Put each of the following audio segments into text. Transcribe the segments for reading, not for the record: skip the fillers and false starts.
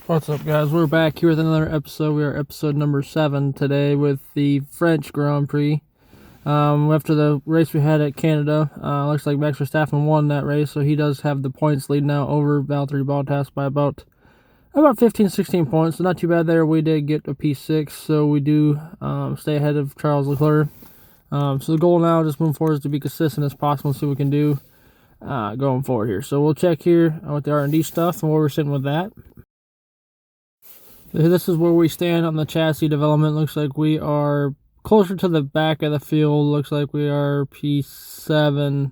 What's up, guys? We're back here with another episode. We are episode number 7 today with the French Grand Prix. After the race we had at Canada, looks like Max Verstappen won that race, so he does have the points lead now over Valtteri Bottas by about 15-16 points. So not too bad there. We did get a P6, so we do stay ahead of Charles Leclerc. So the goal now, just moving forward, is to be consistent as possible and see what we can do going forward here. So we'll check here with the R&D stuff and where we're sitting with that. This is where we stand on the chassis development. Looks like we are closer to the back of the field. Looks like we are P7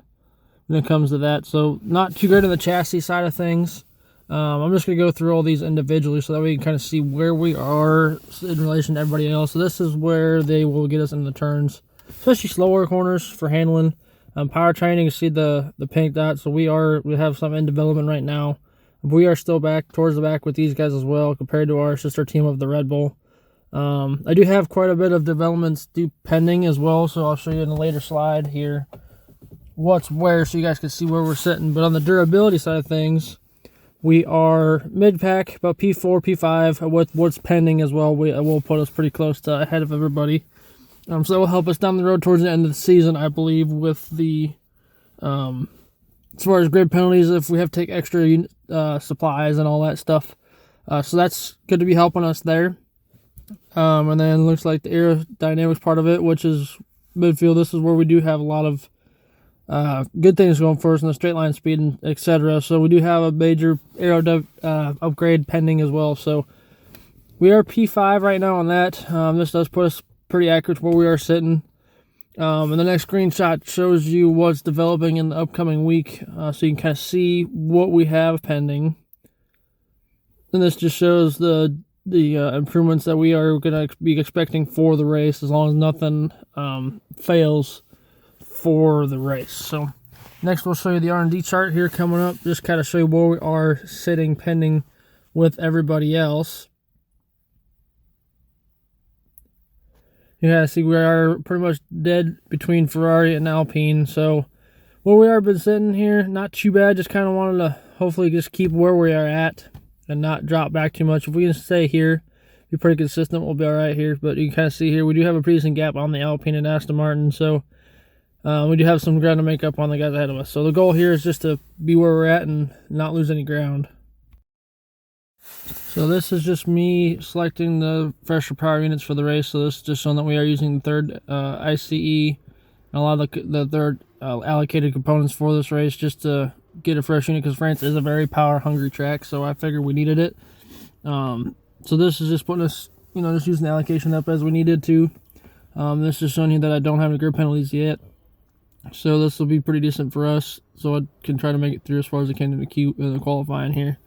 when it comes to that. So not too good on the chassis side of things. I'm just going to go through all these individually so that we can kind of see where we are in relation to everybody else. So this is where they will get us into the turns, especially slower corners for handling. Powertrain, you can see the pink dot. So we have some in development right now. We are still back towards the back with these guys as well compared to our sister team of the Red Bull. I do have quite a bit of developments pending as well, so I'll show you in a later slide here what's where so you guys can see where we're sitting. But on the durability side of things, we are mid-pack, about P4, P5, with what's pending as well. It will put us pretty close to ahead of everybody. So that will help us down the road towards the end of the season, I believe, with the... as far as grid penalties, if we have to take extra supplies and all that stuff. So that's good to be helping us there. And then looks like the aerodynamics part of it, which is midfield. This is where we do have a lot of good things going for us in the straight line speed and etc. So we do have a major aero upgrade pending as well. So we are P5 right now on that. This does put us pretty accurate where we are sitting. And the next screenshot shows you what's developing in the upcoming week, so you can kind of see what we have pending. And this just shows the improvements that we are going to be expecting for the race, as long as nothing fails for the race. So next we'll show you the R&D chart here coming up, just kind of show you where we are sitting pending with everybody else. Yeah, see, we are pretty much dead between Ferrari and Alpine. So, where we are been sitting here, not too bad. Just kind of wanted to hopefully just keep where we are at and not drop back too much. If we can stay here, be pretty consistent, we'll be all right here. But you can kind of see here, we do have a pretty decent gap on the Alpine and Aston Martin. So, we do have some ground to make up on the guys ahead of us. So, the goal here is just to be where we're at and not lose any ground. So this is just me selecting the fresher power units for the race. So this is just showing that we are using the third ICE and a lot of the third allocated components for this race just to get a fresh unit, because France is a very power hungry track. So I figured we needed it. So this is just putting us, just using the allocation up as we needed to. This is showing you that I don't have any grid penalties yet. So this will be pretty decent for us. So I can try to make it through as far as I can in the qualifying here.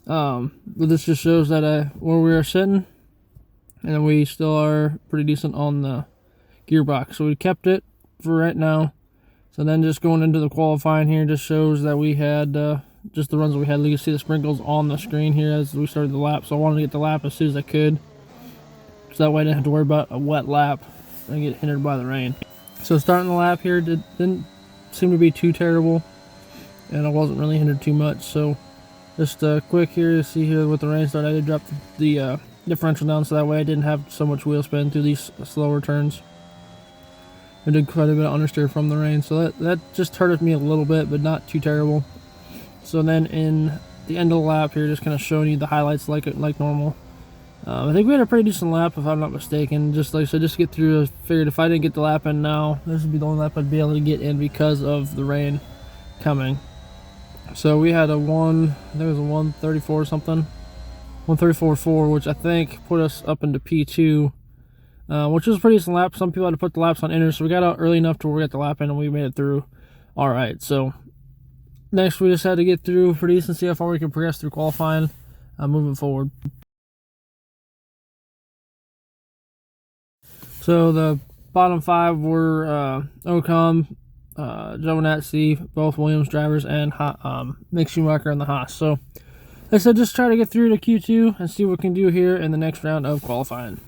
But this just shows that where we are sitting, and we still are pretty decent on the gearbox. So we kept it for right now. So then just going into the qualifying here just shows that we had just the runs that we had. You can see the sprinkles on the screen here as we started the lap. So I wanted to get the lap as soon as I could, so that way I didn't have to worry about a wet lap and get hindered by the rain. So starting the lap here didn't seem to be too terrible, and I wasn't really hindered too much. So just quick here to see here with the rain start, I did drop the differential down so that way I didn't have so much wheel spin through these slower turns. I did quite a bit of understeer from the rain, so that just hurted me a little bit, but not too terrible. So then in the end of the lap here, just kind of showing you the highlights like normal. I think we had a pretty decent lap if I'm not mistaken. Just like I said, just to get through, I figured if I didn't get the lap in now, this would be the only lap I'd be able to get in because of the rain coming. So we had I think it was a 134 or something, 134.4, which I think put us up into P2, which was a pretty decent lap. Some people had to put the laps on inner, so we got out early enough to where we got the lap in and we made it through. All right, so next we just had to get through pretty decent, see how far we can progress through qualifying, moving forward. So the bottom 5 were Ocon, Giovinazzi, both Williams drivers, and Mick Schumacher in the Haas. So, like I said, just try to get through to Q2 and see what we can do here in the next round of qualifying.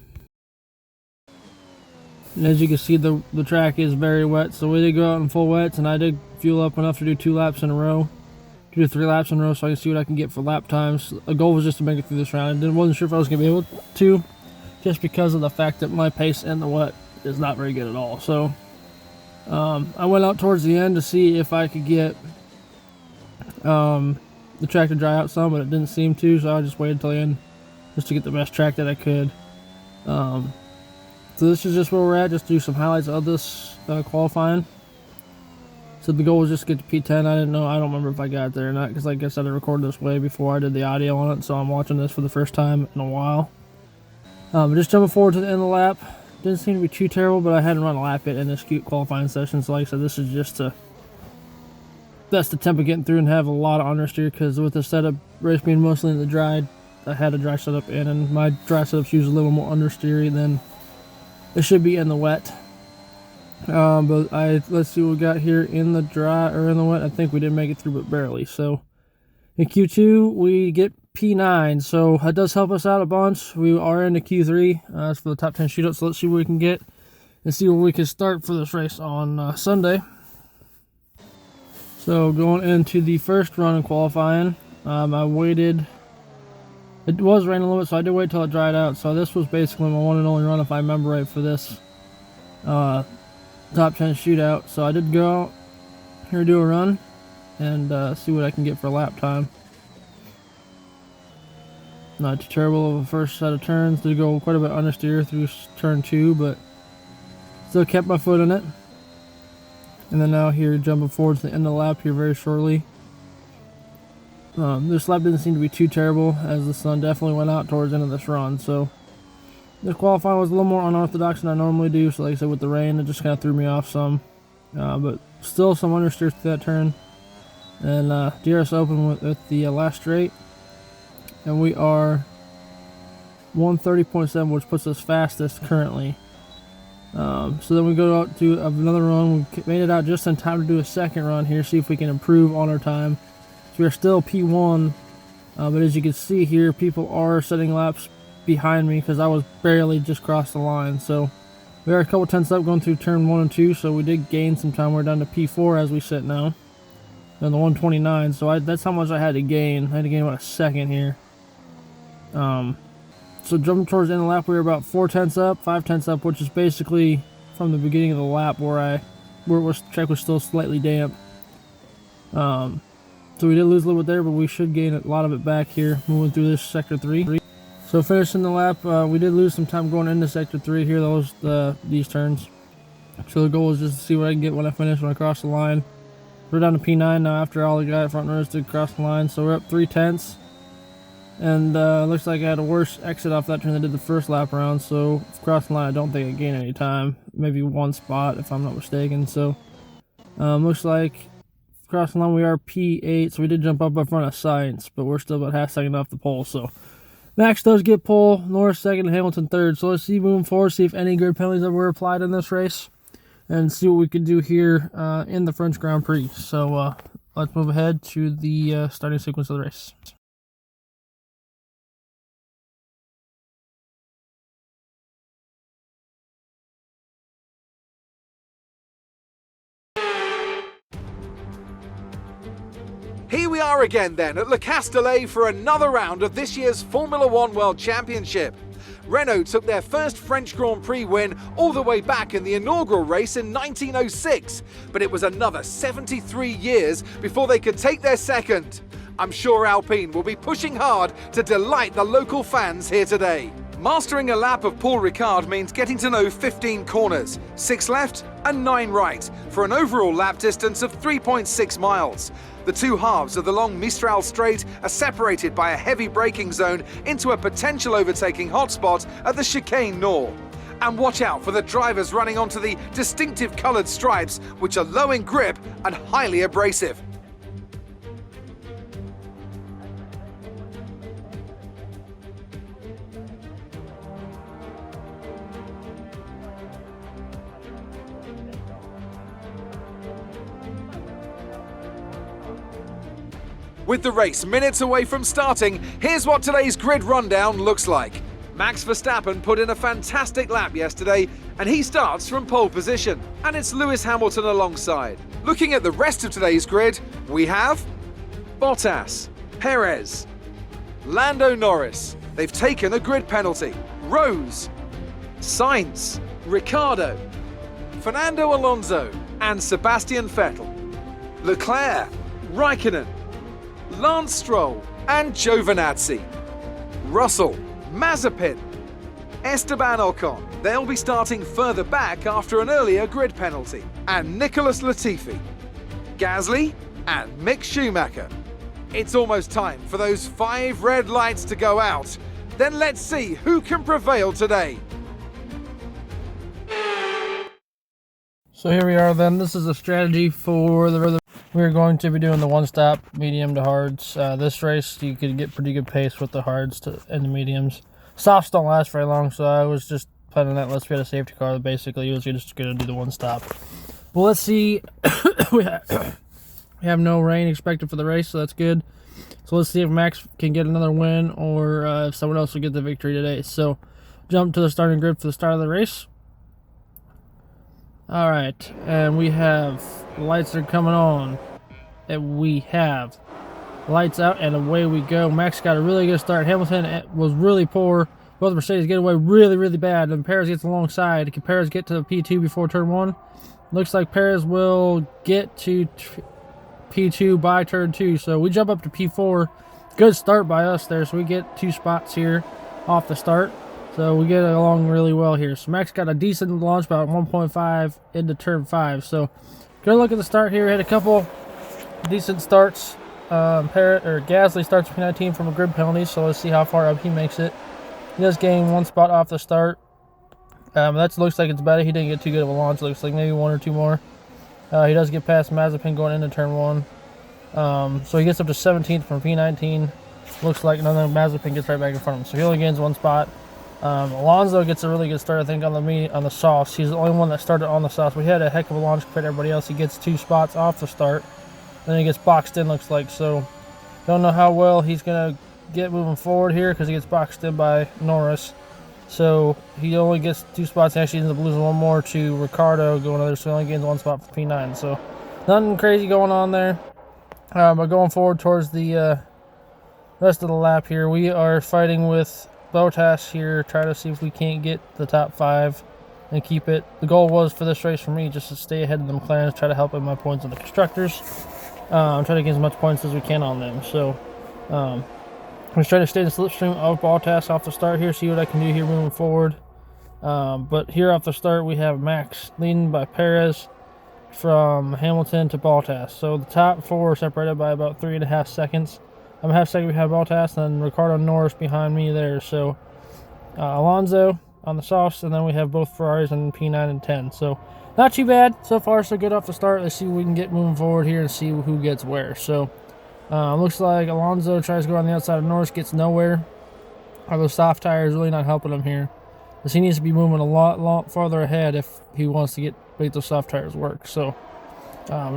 And as you can see, the track is very wet, so we did go out in full wets, and I did fuel up enough to do 2 laps in a row. do 3 laps in a row so I can see what I can get for lap times. The goal was just to make it through this round. I wasn't sure if I was going to be able to, just because of the fact that my pace in the wet is not very good at all. So I went out towards the end to see if I could get the track to dry out some, but it didn't seem to, so I just waited till the end just to get the best track that I could. So this is just where we're at, just do some highlights of this qualifying. So the goal was just to get to P10. I don't remember if I got there or not, because like I said, I recorded this way before I did the audio on it, so I'm watching this for the first time in a while. Just jumping forward to the end of the lap. Didn't seem to be too terrible, but I hadn't run a lap yet in this cute qualifying session, so like I said, this is just to that's the temp of getting through and have a lot of understeer, because with the setup race being mostly in the dry, I had a dry setup in, and my dry setup's usually a little more understeery than it should be in the wet. But let's see what we got here in the dry or in the wet. I think we did make it through, but barely. So in Q2 we get P9, so that does help us out a bunch. We are into Q3 that's for the top 10 shootout. So let's see what we can get and see where we can start for this race on Sunday. So going into the first run in qualifying, I waited. It was raining a little bit, so I did wait till it dried out. So this was basically my one and only run, if I remember right, for this top 10 shootout. So I did go out here, do a run, and see what I can get for lap time. Not too terrible of a first set of turns. Did go quite a bit understeer through turn 2, but still kept my foot in it. And then now here, jumping forward to the end of the lap here very shortly. This lap didn't seem to be too terrible, as the sun definitely went out towards the end of this run. So this qualifying was a little more unorthodox than I normally do. So like I said, with the rain, it just kind of threw me off some. But still some understeer through that turn. And DRS open with the last straight. And we are 130.7, which puts us fastest currently. So then we go out to another run. We made it out just in time to do a second run here, see if we can improve on our time. So we are still P1, but as you can see here, people are setting laps behind me because I was barely just crossed the line. So we are a couple tenths up going through turn 1 and 2, so we did gain some time. We're down to P4 as we sit now, and the 129. So that's how much I had to gain. I had to gain about a second here. So jumping towards the end of the lap, we were about 4 tenths up, 5 tenths up, which is basically from the beginning of the lap where the track was still slightly damp. So we did lose a little bit there, but we should gain a lot of it back here moving through this sector 3. So finishing the lap, we did lose some time going into sector 3 here, these turns. So the goal was just to see what I can get when I finish, when I cross the line. We're down to P9 now after all the guy at front runners did cross the line, so we're up 3 tenths. And looks like I had a worse exit off that turn than I did the first lap around, so crossing the line I don't think I gained any time. Maybe 1 spot if I'm not mistaken. So looks like crossing the line we are P8, so we did jump up in front of Science, but we're still about half second off the pole. So Max does get pole, Norris second, and Hamilton third. So let's see moving forward, see if any grid penalties ever were applied in this race, and see what we can do here in the French Grand Prix. So let's move ahead to the starting sequence of the race. Here we are again then at Le Castellet for another round of this year's Formula One World Championship. Renault took their first French Grand Prix win all the way back in the inaugural race in 1906, but it was another 73 years before they could take their second. I'm sure Alpine will be pushing hard to delight the local fans here today. Mastering a lap of Paul Ricard means getting to know 15 corners, 6 left and 9 right, for an overall lap distance of 3.6 miles. The two halves of the long Mistral Straight are separated by a heavy braking zone into a potential overtaking hotspot at the Chicane Nord. And watch out for the drivers running onto the distinctive coloured stripes, which are low in grip and highly abrasive. With the race minutes away from starting, here's what today's grid rundown looks like. Max Verstappen put in a fantastic lap yesterday, and he starts from pole position, and it's Lewis Hamilton alongside. Looking at the rest of today's grid, we have Bottas, Perez, Lando Norris. They've taken a grid penalty. Rose, Sainz, Ricciardo, Fernando Alonso and Sebastian Vettel. Leclerc, Raikkonen, Lance Stroll and Giovinazzi. Russell, Mazepin, Esteban Ocon. They'll be starting further back after an earlier grid penalty. And Nicholas Latifi, Gasly and Mick Schumacher. It's almost time for those 5 red lights to go out. Then let's see who can prevail today. So here we are then. This is a strategy for we're going to be doing the one-stop medium to hards. This race you could get pretty good pace with the hards and the mediums. Softs don't last very long, so I was just planning that unless we had a safety car that basically was just going to do the one-stop. Well, let's see. we have no rain expected for the race, so that's good. So let's see if Max can get another win or if someone else will get the victory today. So jump to the starting grid for the start of the race. Alright, and we have lights are coming on. And we have lights out, and away we go. Max got a really good start. Hamilton was really poor. Both Mercedes get away really, really bad. And Perez gets alongside. Can Perez get to P2 before turn 1? Looks like Perez will get to P2 by turn 2. So we jump up to P4. Good start by us there. So we get 2 spots here off the start. So we get along really well here. So Max got a decent launch, about 1.5 into turn 5. So good look at the start here. Had a couple decent starts. Gasly starts P19 from a grid penalty. So let's see how far up he makes it. He does gain 1 spot off the start. That looks like it's better. He didn't get too good of a launch. Looks like maybe 1 or 2 more. He does get past Mazepin going into turn 1. So he gets up to 17th from P19. Looks like another Mazepin gets right back in front of him. So he only gains 1 spot. Alonso gets a really good start, I think, on the softs. He's the only one that started on the softs. We had a heck of a launch compared to everybody else. He gets 2 spots off the start. Then he gets boxed in, looks like. So don't know how well he's going to get moving forward here because he gets boxed in by Norris. So he only gets 2 spots. He actually ends up losing 1 more to Ricciardo going over, so he only gains 1 spot for P9. So nothing crazy going on there. But going forward towards the rest of the lap here, we are fighting with Bottas here, try to see if we can't get the top 5 and keep it. The goal was for this race for me just to stay ahead of the McLarens, try to help in my points on the constructors. I'm trying to get as much points as we can on them. So I'm just trying to stay in the slipstream of Bottas off the start here, see what I can do here moving forward. But here off the start we have Max leading by Perez from Hamilton to Bottas. So the top 4 are separated by about 3.5 seconds. I'm a half second behind Bottas, and then Ricciardo and Norris behind me there. So Alonso on the softs, and then we have both Ferraris in P9 and 10. So not too bad. So far, so good off the start. Let's see what we can get moving forward here and see who gets where. So looks like Alonso tries to go on the outside of Norris, gets nowhere. Those soft tires really not helping him here, because he needs to be moving a lot farther ahead if he wants to make those soft tires work. So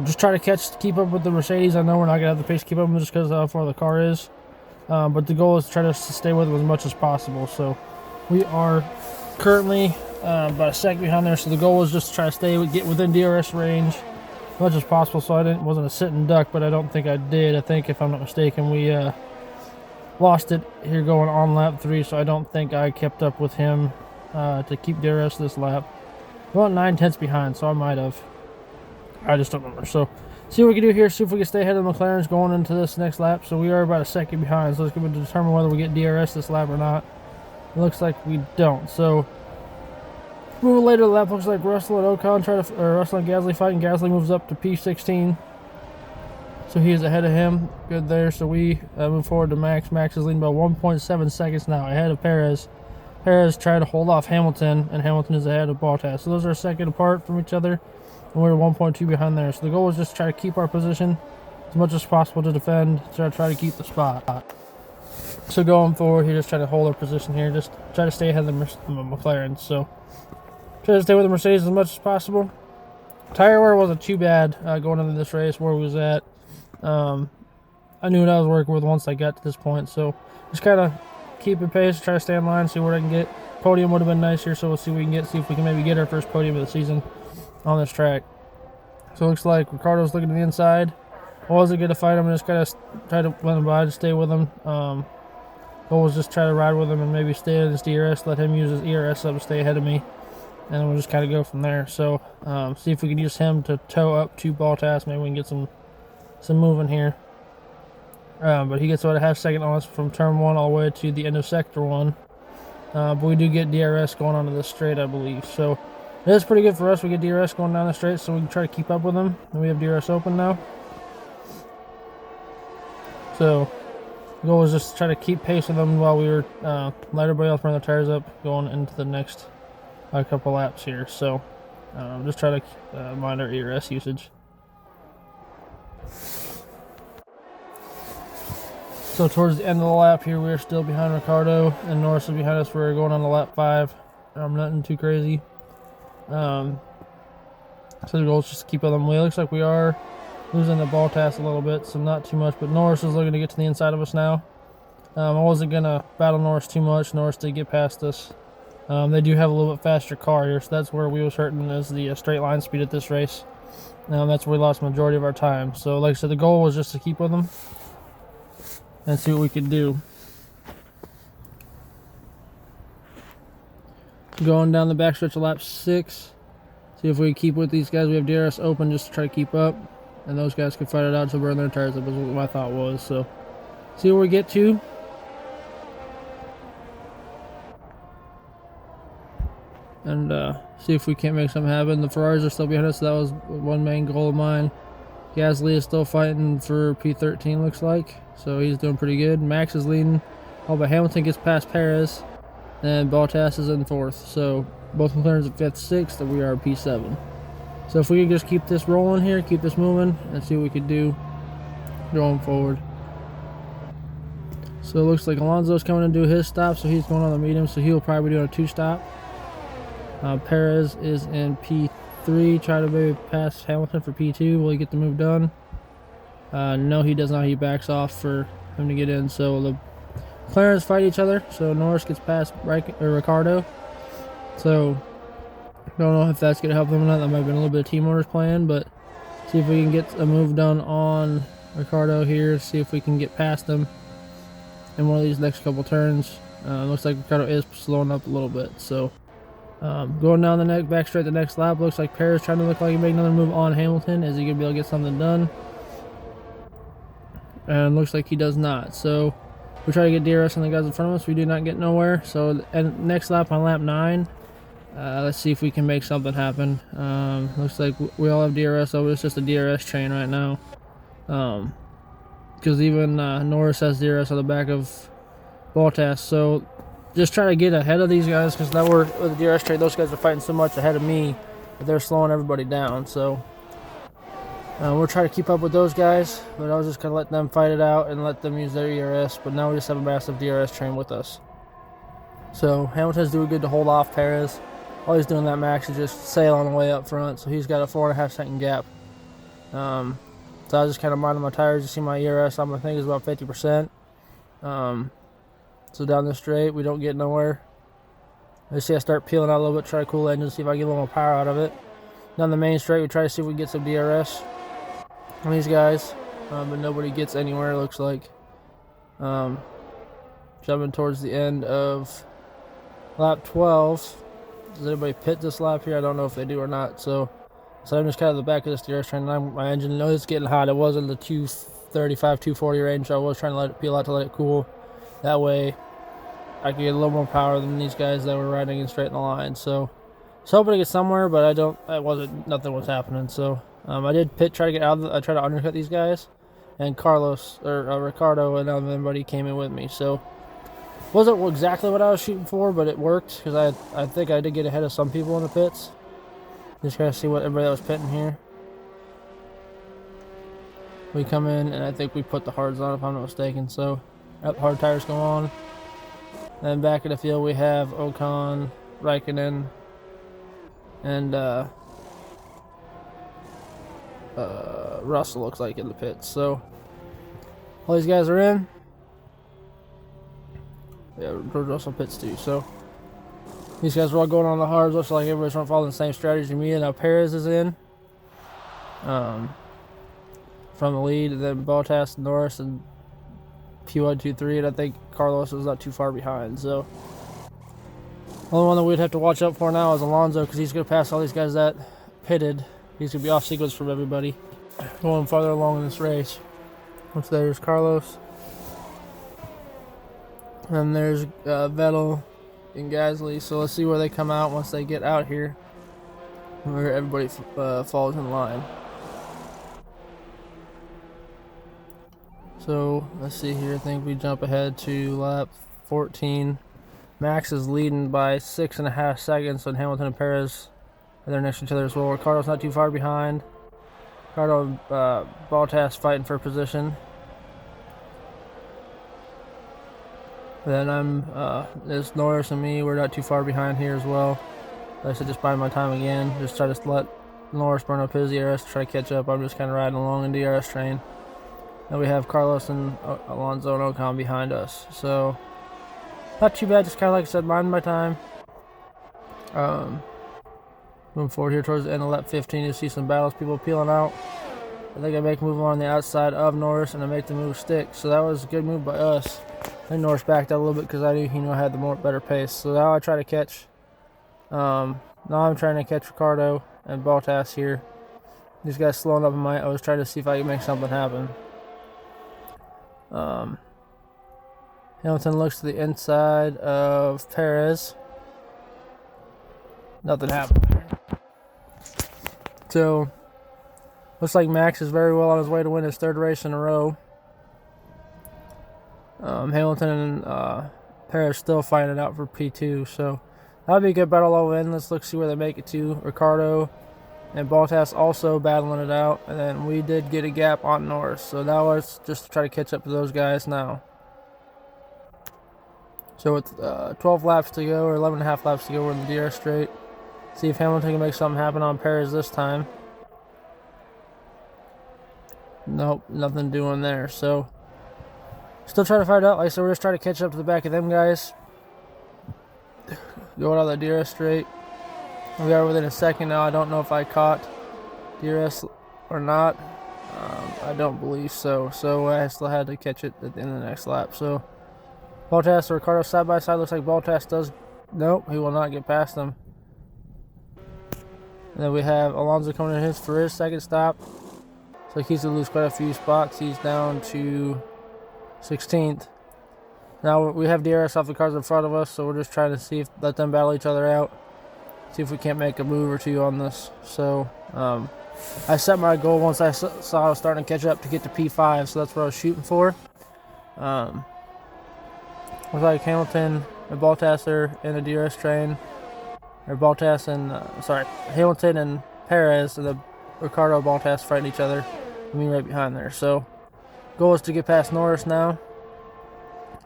just try to keep up with the Mercedes. I know we're not going to have the pace to keep up with them just because of how far the car is. But the goal is to try to stay with them as much as possible. So we are currently about a second behind there. So the goal was just to try to get within DRS range as much as possible. So I wasn't a sit and duck, but I don't think I did. I think, if I'm not mistaken, we lost it here going on lap 3. So I don't think I kept up with him to keep DRS this lap. We're about 9/10 behind, so I might have. I just don't remember. So see what we can do here. See if we can stay ahead of the McLarens going into this next lap. So we are about a second behind. So it's going to determine whether we get DRS this lap or not. It looks like we don't. So moving later, the lap looks like Russell and Ocon Russell and Gasly fighting. Gasly moves up to P16. So he is ahead of him. Good there. So we move forward to Max. Max is leading by 1.7 seconds now ahead of Perez. Perez tried to hold off Hamilton, and Hamilton is ahead of Bottas. So those are a second apart from each other. And we're 1.2 behind there. So the goal is just to try to keep our position as much as possible to defend, to try to keep the spot. So going forward here, just try to hold our position here. Just try to stay ahead of the McLaren. So try to stay with the Mercedes as much as possible. Tire wear wasn't too bad going into this race where we was at. I knew what I was working with once I got to this point. So just kind of keep it pace, try to stay in line, see what I can get. Podium would have been nice here, so we'll see what we can get. See if we can maybe get our first podium of the season on this track. So it looks like Ricciardo's looking to the inside. I wasn't gonna fight him. I just kind of try to run by to stay with him. Goal was just try to ride with him and maybe stay in his DRS, let him use his ERS up to stay ahead of me, and then we'll just kind of go from there. So see if we can use him to tow up to Baltas. Maybe we can get some moving here. But he gets about a half second on us from turn 1 all the way to the end of sector 1. But we do get DRS going onto this straight, I believe. So it is pretty good for us. We get DRS going down the straight, so we can try to keep up with him. And we have DRS open now. So the goal was just to try to keep pace with them while we were let everybody else run their tires up going into the next couple laps here. So just try to mind our ERS usage. So towards the end of the lap here, we're still behind Ricardo, and Norris is behind us. We're going on to lap 5. Nothing too crazy. So the goal is just to keep on them. It looks like we are losing the Baltas a little bit, so not too much. But Norris is looking to get to the inside of us now. I wasn't going to battle Norris too much. Norris did get past us. They do have a little bit faster car here, so that's where we was hurting, is the straight line speed at this race. That's where we lost the majority of our time. So like I said, the goal was just to keep with them and see what we could do. Going down the backstretch of lap 6. See if we can keep with these guys. We have DRS open just to try to keep up. And those guys can fight it out to burn their tires up, is what my thought was. So, see where we get to. And see if we can't make something happen. The Ferraris are still behind us, so that was one main goal of mine. Gasly is still fighting for P13, looks like. So he's doing pretty good. Max is leading. Oh, but Hamilton gets past Perez. And Bottas is in 4th. So both McLaren's at 5th, 6th, and we are P7. So if we can just keep this rolling here, keep this moving, and see what we could do going forward. So it looks like Alonso's coming to do his stop, so he's going on the medium, so he'll probably be doing a 2-stop. Perez is in P3, try to maybe pass Hamilton for P2. Will he get the move done? No, he does not. He backs off for him to get in. So the McLarens fight each other. So Norris gets past Ricardo. So don't know if that's going to help them or not. That might have been a little bit of team orders playing, but see if we can get a move done on Ricardo here. See if we can get past him in one of these next couple turns. Looks like Ricardo is slowing up a little bit. So going down the back straight the next lap. Looks like Perez trying to look like he made another move on Hamilton. Is he going to be able to get something done? And looks like he does not. So we try to get DRS on the guys in front of us. We do not get nowhere. So next lap on lap 9. Let's see if we can make something happen. Looks like we all have DRS over. It's just a DRS train right now. Because even Norris has DRS on the back of Bottas. So just try to get ahead of these guys, because now we're with the DRS train. Those guys are fighting so much ahead of me that they're slowing everybody down. So we'll try to keep up with those guys, but I was just going to let them fight it out and let them use their ERS. But now we just have a massive DRS train with us. So Hamilton's doing good to hold off Perez. All he's doing that Max is just sail on the way up front, so he's got a 4.5 second gap. So I was just kind of minding my tires. You see my ERS, I think is about 50%. So down the straight, we don't get nowhere. I see I start peeling out a little bit, try to cool the engine, see if I get a little more power out of it. Down the main straight, we try to see if we can get some DRS on these guys, but nobody gets anywhere, it looks like. Jumping towards the end of lap 12. Does anybody pit this lap here? I don't know if they do or not. So I'm just kind of the back of this DRS train. My engine knows it's getting hot. It was in the 235, 240 range. So I was trying to let it peel out to let it cool. That way I could get a little more power than these guys that were riding in straight in the line. So I was hoping to get somewhere, but nothing was happening. So I did pit, try to get out. I tried to undercut these guys, and Ricardo and everybody came in with me. So wasn't exactly what I was shooting for, but it worked, because I think I did get ahead of some people in the pits. Just trying to see what everybody that was pitting here. We come in, and I think we put the hards on, if I'm not mistaken. So hard tires go on. Then back in the field we have Ocon, Raikkonen, and Russell looks like in the pits. So all these guys are in. Yeah, George Russell pits too. So these guys are all going on the hards. Looks like everybody's trying to follow the same strategy me. And now Perez is in. from the lead, and then Bottas, Norris, and P1, 2, 3, and I think Carlos was not too far behind. So the only one that we'd have to watch out for now is Alonso, because he's going to pass all these guys that pitted. He's going to be off sequence from everybody going farther along in this race. Once there's Carlos, and there's Vettel and Gasly. So let's see where they come out once they get out here, where everybody falls in line. So let's see here. I think we jump ahead to lap 14. Max is leading by 6.5 seconds, and Hamilton and Perez are there next to each other as well. Ricardo's not too far behind. Ricardo and Bottas fighting for position. Then there's Norris and me. We're not too far behind here as well. Like I said, just biding my time again. Just try to let Norris burn up his DRS to try to catch up. I'm just kind of riding along in DRS train. Then we have Carlos and Alonso and Ocon behind us. So not too bad. Just kind of like I said, minding my time. Moving forward here towards the end of lap 15, you see some battles, people peeling out. I think I make a move on the outside of Norris, and I make the move stick. So that was a good move by us. I think Norris backed out a little bit because I knew I had the better pace. So now I try to catch. Now I'm trying to catch Ricardo and Bottas here. These guys slowing up. I was trying to see if I could make something happen. Hamilton looks to the inside of Perez. Nothing happened there. So looks like Max is very well on his way to win his third race in a row. Hamilton and Perez still fighting it out for P2, so that'll be a good battle all in. Let's see where they make it to. Ricardo and Bottas also battling it out, and then we did get a gap on Norris, so now let's just try to catch up to those guys now. So with 12 laps to go, or 11.5 laps to go, we're in the DRS straight. See if Hamilton can make something happen on Perez this time. Nope, nothing doing there. So still trying to find out. Like I said, we're just trying to catch up to the back of them guys. Going out the DRS straight. We are within a second now. I don't know if I caught DRS or not. I don't believe so. So I still had to catch it at the end of the next lap. So Bottas and Ricardo side by side. Looks like Bottas does. Nope, he will not get past them. And then we have Alonso coming in for his second stop. So he's going to lose quite a few spots. He's down to 16th. Now we have DRS off the cars in front of us, so we're just trying to let them battle each other out. See if we can't make a move or two on this. So I set my goal once I saw I was starting to catch up to get to P5, so that's what I was shooting for. Looks like Hamilton and Bottas are in a DRS train. Or Bottas and, Hamilton and Perez, and the Ricardo Bottas fighting each other. Me right behind there. So goal is to get past Norris now.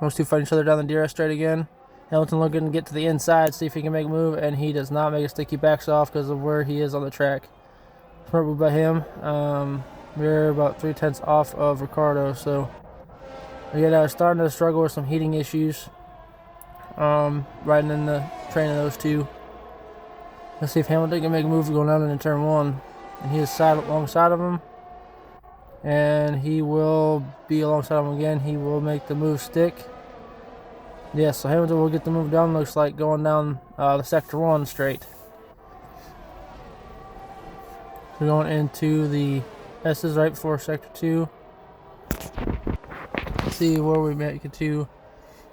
Those two fight each other down the DRS straight again. Hamilton looking to get to the inside, see if he can make a move, and he does not make a stick. He backs off because of where he is on the track. Smart move by him. We're about 3/10 off of Ricardo, so again, I was starting to struggle with some heating issues. Riding in the train of those two. Let's see if Hamilton can make a move going down into turn 1. And he is alongside of him. And he will be alongside him again. He will make the move stick. Yes, so Hamilton will get the move down. Looks like going down the sector 1 straight. We're going into the S's right before sector 2. Let's see where we make it to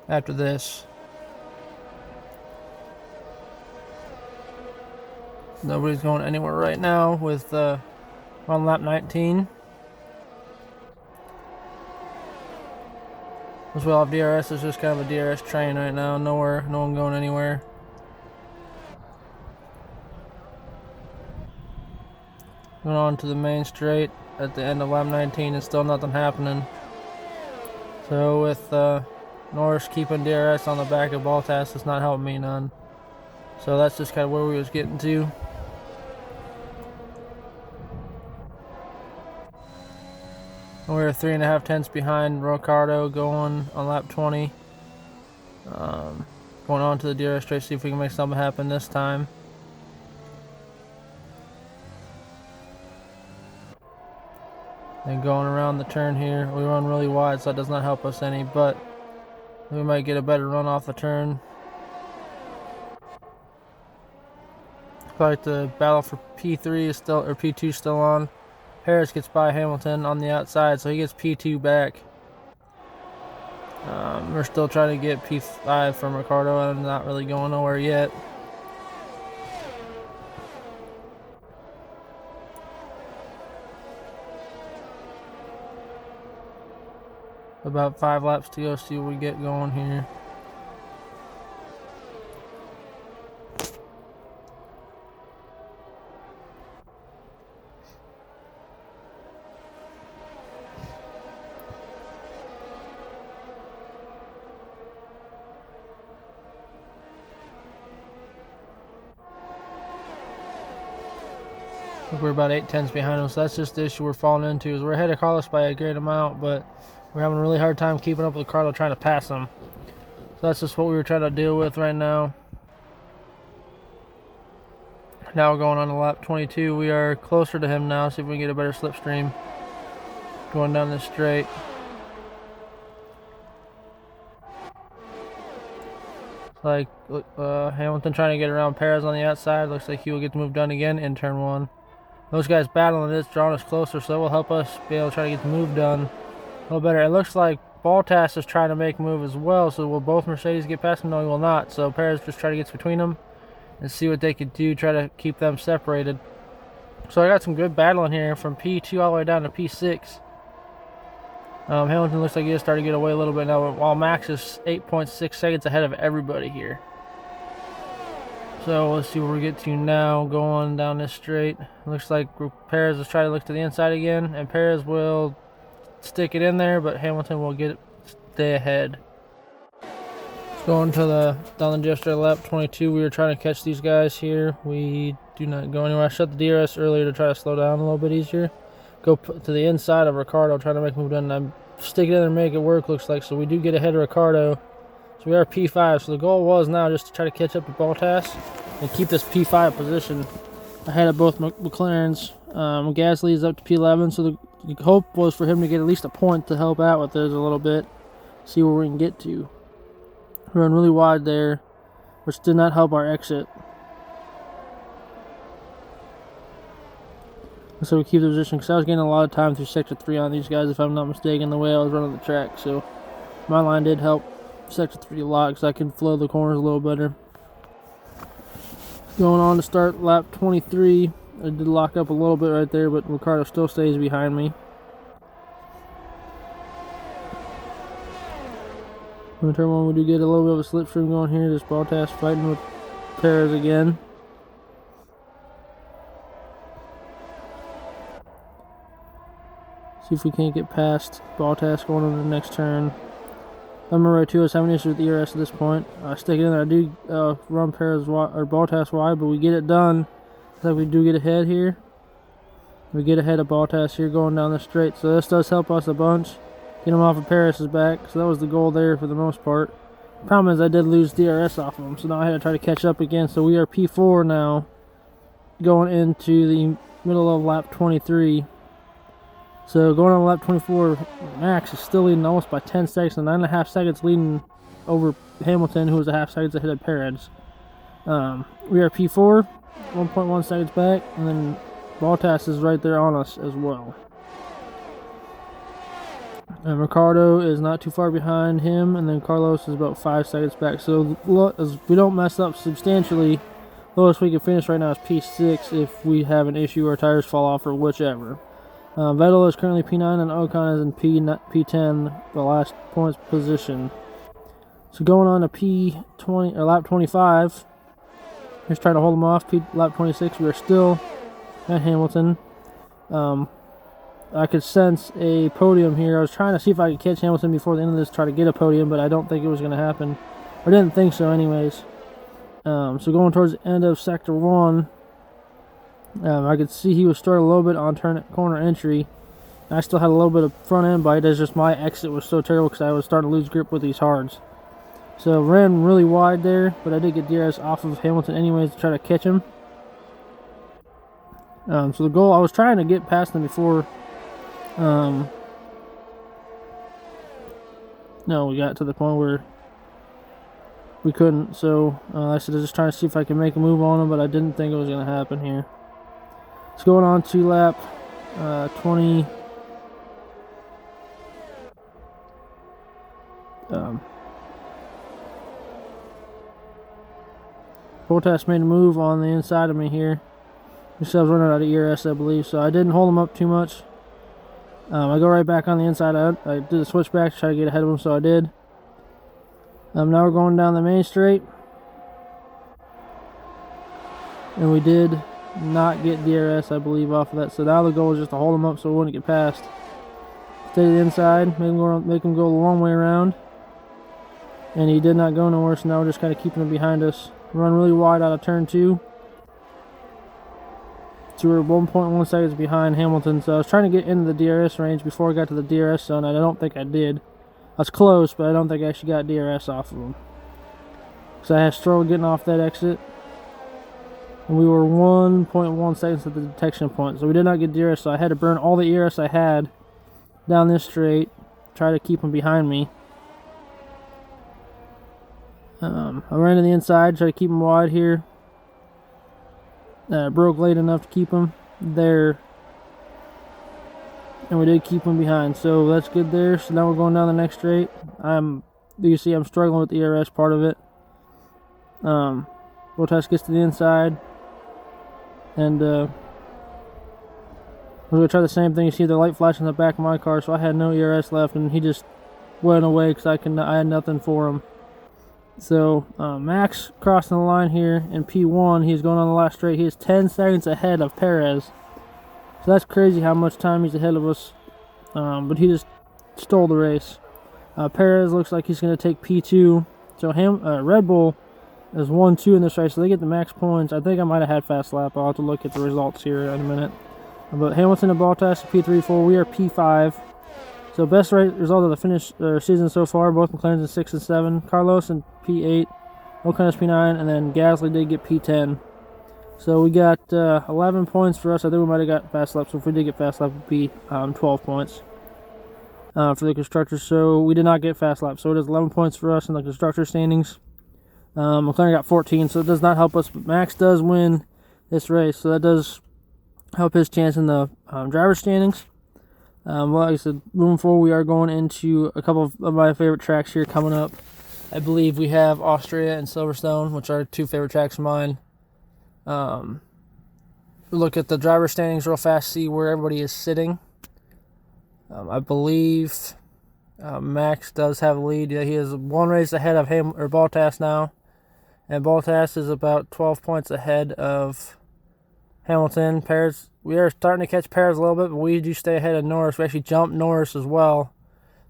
after this. Nobody's going anywhere right now with on lap 19. As well, DRS is just kind of a DRS train right now. No one going anywhere. Going on to the main straight at the end of lap 19 and still nothing happening. So with Norris keeping DRS on the back of Bottas, it's not helping me none. So that's just kind of where we was getting to. We're 3.5 tenths behind Ricardo going on lap 20. Going on to the DRS straight, see if we can make something happen this time. And going around the turn here, we run really wide, so that does not help us any, but we might get a better run off the turn. Looks like the battle for P3 is still, or P2 is still on. Harris gets by Hamilton on the outside, so he gets P2 back. We're still trying to get P5 from Ricardo, and not really going nowhere yet. About 5 laps to go, see what we get going here. We're about 8/10 behind them, so that's just the issue we're falling into. Is we're ahead of Carlos by a great amount, but we're having a really hard time keeping up with Ricardo trying to pass him. So that's just what we were trying to deal with right now. Now we're going on to lap 22. We are closer to him now. See if we can get a better slipstream going down this straight. It's like Hamilton trying to get around Perez on the outside. Looks like he will get the move done again in turn 1. Those guys battling it, drawing us closer, so that will help us be able to try to get the move done a little better. It looks like Bottas is trying to make a move as well, so will both Mercedes get past him? No, he will not. So Perez just try to get between them and see what they could do, try to keep them separated. So I got some good battling here from P2 all the way down to P6. Hamilton looks like he is starting to get away a little bit now, while Max is 8.6 seconds ahead of everybody here. So let's see where we get to now, going down this straight. Looks like Perez is trying to look to the inside again, and Perez will stick it in there, but Hamilton will stay ahead. Going to down the gesture lap 22, we were trying to catch these guys here. We do not go anywhere. I shut the DRS earlier to try to slow down a little bit easier. Go to the inside of Ricardo, trying to make a move done, and I'm sticking it in there and make it work, looks like. So we do get ahead of Ricardo. So we are P5, so the goal was now just to try to catch up to Bottas and keep this P5 position ahead of both McLarens. Gasly is up to P11, so the hope was for him to get at least a point to help out with this a little bit, see where we can get to. We run really wide there, which did not help our exit. So we keep the position, because I was getting a lot of time through Sector 3 on these guys, if I'm not mistaken, the way I was running the track. So my line did help Sector 3 a lot, because I can flow the corners a little better. Going on to start lap 23. I did lock up a little bit right there, but Ricardo still stays behind me. In turn 1, we do get a little bit of a slipstream going here. This Bottas fighting with Perez again. See if we can't get past Bottas going on the next turn. I remember right too, I was having issues with the ERS at this point. I stick it in there. I do run Perez wide, or Bottas wide, but we get it done. Looks like we do get ahead here. We get ahead of Bottas here going down the straight. So this does help us a bunch. Get him off of Perez's back. So that was the goal there for the most part. The problem is I did lose DRS off of him, so now I had to try to catch up again. So we are P4 now, going into the middle of lap 23. So going on lap 24, Max is still leading almost by 10 seconds, and 9.5 seconds leading over Hamilton, who was a half seconds ahead of Perez. We are P4, 1.1 seconds back, and then Bottas is right there on us as well. And Ricardo is not too far behind him, and then Carlos is about 5 seconds back. So as we don't mess up substantially, lowest we can finish right now is P6 if we have an issue or tires fall off or whichever. Vettel is currently P9 and Ocon is in P10, the last points position. So going on to P20 or lap 25, just trying to hold them off. Lap 26, we are still at Hamilton. I could sense a podium here. I was trying to see if I could catch Hamilton before the end of this, try to get a podium, but I don't think it was going to happen. I didn't think so, anyways. So going towards the end of Sector 1. I could see he was starting a little bit on corner entry. I still had a little bit of front end bite. It's just my exit was so terrible because I was starting to lose grip with these hards. So ran really wide there, but I did get DRS off of Hamilton anyways to try to catch him. So the goal, I was trying to get past him before No, we got to the point where we couldn't, so I said I was just trying to see if I could make a move on him, but I didn't think it was going to happen here. It's going on to lap 20. Bottas made a move on the inside of me here. He said I was running out of ERS, I believe, so I didn't hold him up too much. I go right back on the inside. I did a switchback to try to get ahead of him, so I did. Now we're going down the main straight. And we did not get DRS, I believe, off of that. So now the goal is just to hold him up so we wouldn't get past. Stay to the inside, make him go the long way around. And he did not go nowhere, so now we're just kind of keeping him behind us. Run really wide out of turn 2. So we're 1.1 seconds behind Hamilton. So I was trying to get into the DRS range before I got to the DRS zone. I don't think I did. I was close, but I don't think I actually got DRS off of him. So I had struggled getting off that exit. And we were 1.1 seconds at the detection point. So we did not get DRS, so I had to burn all the ERS I had down this straight. Try to keep him behind me. I ran to the inside, try to keep him wide here. Broke late enough to keep him there. And we did keep him behind, so that's good there. So now we're going down the next straight. You can see I'm struggling with the ERS part of it. Bottas gets to the inside. And we're going to try the same thing. You see the light flashing in the back of my car, so I had no ERS left, and he just went away because I had nothing for him. So Max crossing the line here in P1. He's going on the last straight. He is 10 seconds ahead of Perez. So that's crazy how much time he's ahead of us. But he just stole the race. Perez looks like he's going to take P2. So Red Bull is 1-2 in this race, so they get the max points. I think I might have had fast lap. I'll have to look at the results here in a minute. But Hamilton and Bottas P3-4. We are P5. So best result of the finish season so far, both McLarens in 6 and 7. Carlos in P8, Ocon's P9, and then Gasly did get P10. So we got 11 points for us. I think we might have got fast lap, so if we did get fast lap, it would be 12 points for the constructors. So we did not get fast lap, so it is 11 points for us in the constructor standings. McLaren got 14, so it does not help us, but Max does win this race, so that does help his chance in the driver standings. Well, like I said, moving forward, we are going into a couple of my favorite tracks here coming up. I believe we have Austria and Silverstone, which are two favorite tracks of mine. Look at the driver standings real fast, see where everybody is sitting. I believe Max does have a lead. Yeah, he is one race ahead of Bottas now. And Bottas is about 12 points ahead of Hamilton. Perez, we are starting to catch Perez a little bit, but we do stay ahead of Norris. We actually jumped Norris as well.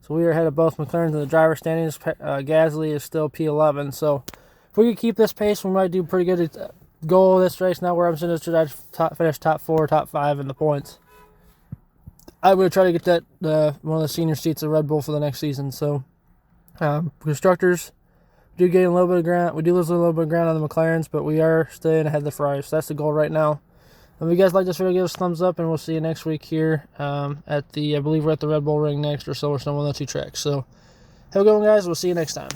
So we are ahead of both McLarens in the driver standings. Gasly is still P11. So if we could keep this pace, we might do pretty good at goal of this race. Now where I'm sitting is to finish top 4, top 5 in the points. I would try to get that one of the senior seats of Red Bull for the next season. So constructors do gain a little bit of ground. We do lose a little bit of ground on the McLarens, but we are staying ahead of the Ferraris. So that's the goal right now. If you guys like this video, give us a thumbs up, and we'll see you next week here I believe we're at the Red Bull Ring next, or Silverstone, one of the two tracks. So have a good one, guys. We'll see you next time.